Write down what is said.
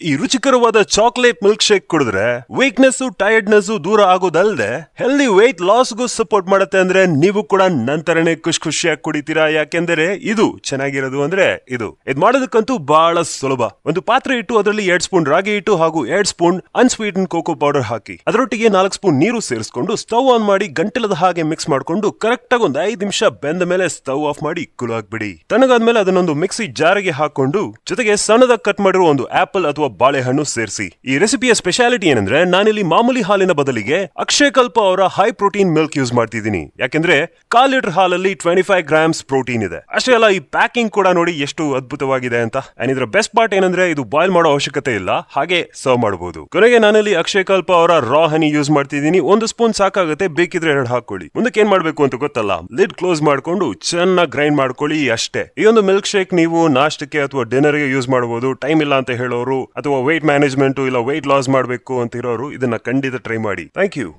ಈ ರುಚಿಕರವಾದ chocolate milk shake ಕುಡಿದ್ರೆ ವೀಕ್ನೆಸ್ ಟೈರ್ಡ್ನೆಸ್ ದೂರ ಆಗೋದಲ್ಲದೆ ಹೆಲ್ದಿ weight ಲಾಸ್ಗೂ ಸಪೋರ್ಟ್ ಮಾಡುತ್ತೆ ಅಂದ್ರೆ ನೀವು ಕೂಡ ನಂತರನೇ ಖುಷಿಯಾಗಿ ಕುಡಿತೀರಾ. ಯಾಕೆಂದ್ರೆ ಇದು ಚೆನ್ನಾಗಿರೋದು ಅಂದ್ರೆ ಇದು ಮಾಡೋದಕ್ಕಂತೂ ಬಹಳ ಸುಲಭ. ಒಂದು ಪಾತ್ರೆ ಇಟ್ಟು ಅದರಲ್ಲಿ 2 ಸ್ಪೂನ್ ರಾಗಿ ಹಿಟ್ಟು ಹಾಗೂ 2 ಸ್ಪೂನ್ ಅನ್ಸ್ವೀಟನ್ ಕೋಕೋ ಪೌಡರ್ ಹಾಕಿ ಅದರೊಟ್ಟಿಗೆ 4 ಸ್ಪೂನ್ ನೀರು ಸೇರಿಸಿಕೊಂಡು ಸ್ಟವ್ ಆನ್ ಮಾಡಿ ಗಂಟಲದ ಹಾಗೆ ಮಿಕ್ಸ್ ಮಾಡ್ಕೊಂಡು ಕರೆಕ್ಟ್ ಆಗಿ ಒಂದು 5 ನಿಮಿಷ ಬೆಂದ ಮೇಲೆ ಸ್ಟವ್ ಆಫ್ ಮಾಡಿ ಕುಲಾಕ್ಬಿಡಿ. ತಣ್ಣಗಾದ್ಮೇಲೆ ಅದನ್ನೊಂದು ಮಿಕ್ಸಿ ಜಾರಿಗೆ ಹಾಕೊಂಡು ಜೊತೆಗೆ ಸಣ್ಣದಾಗಿ ಕಟ್ ಮಾಡಿರುವ ಒಂದು ಆಪಲ್ ಅಥವಾ ಬಾಳೆಹಣ್ಣು ಸೇರಿಸಿ. ಈ ರೆಸಿಪಿಯ ಸ್ಪೆಷಾಲಿಟಿ ಏನಂದ್ರೆ ನಾನಿಲ್ಲಿ ಮಾಮೂಲಿ ಹಾಲಿನ ಬದಲಿಗೆ ಅಕ್ಷಯಕಲ್ಪ ಅವರ ಹೈ ಪ್ರೋಟೀನ್ ಮಿಲ್ಕ್ ಯೂಸ್ ಮಾಡ್ತಿದ್ದೀನಿ. ಯಾಕೆಂದ್ರೆ 1/4 ಲೀಟರ್ ಹಾಲಲ್ಲಿ 25 ಗ್ರಾಮ್ಸ್ ಪ್ರೋಟೀನ್ ಇದೆ. ಅಷ್ಟೇ ಅಲ್ಲ, ಈ ಪ್ಯಾಕಿಂಗ್ ಕೂಡ ನೋಡಿ ಎಷ್ಟು ಅದ್ಭುತವಾಗಿದೆ ಅಂತ. ಇದರ ಬೆಸ್ಟ್ ಪಾರ್ಟ್ ಏನಂದ್ರೆ ಇದು ಬಾಯ್ಲ್ ಮಾಡೋ ಅವಶ್ಯಕತೆ ಇಲ್ಲ, ಹಾಗೆ ಸರ್ವ್ ಮಾಡಬಹುದು. ಕೊನೆಗೆ ನಾನಲ್ಲಿ ಅಕ್ಷಯಕಲ್ಪ ಅವರ ರಾ ಹನಿ ಯೂಸ್ ಮಾಡ್ತಿದ್ದೀನಿ. 1 ಸ್ಪೂನ್ ಸಾಕಾಗುತ್ತೆ, ಬೇಕಿದ್ರೆ 2 ಹಾಕೊಳ್ಳಿ. ಮುಂದಕ್ಕೆ ಏನ್ ಮಾಡ್ಬೇಕು ಅಂತ ಗೊತ್ತಲ್ಲ, ಲಿಡ್ ಕ್ಲೋಸ್ ಮಾಡ್ಕೊಂಡು ಚೆನ್ನಾಗಿ ಗ್ರೈಂಡ್ ಮಾಡ್ಕೊಳ್ಳಿ ಅಷ್ಟೇ. ಈ ಒಂದು ಮಿಲ್ಕ್ ಶೇಕ್ ನೀವು ನಾಷ್ಟಕ್ಕೆ ಅಥವಾ ಡಿನ್ನರ್ ಗೆ ಯೂಸ್ ಮಾಡಬಹುದು. ಟೈಮ್ ಇಲ್ಲ ಅಂತ ಹೇಳೋರು ಅಥವಾ weight ಮ್ಯಾನೇಜ್ಮೆಂಟ್ ಇಲ್ಲ weight ಲಾಸ್ ಮಾಡಬೇಕು ಅಂತ ಇರೋರು ಇದನ್ನ ಖಂಡಿತ ಟ್ರೈ ಮಾಡಿ. Thank you.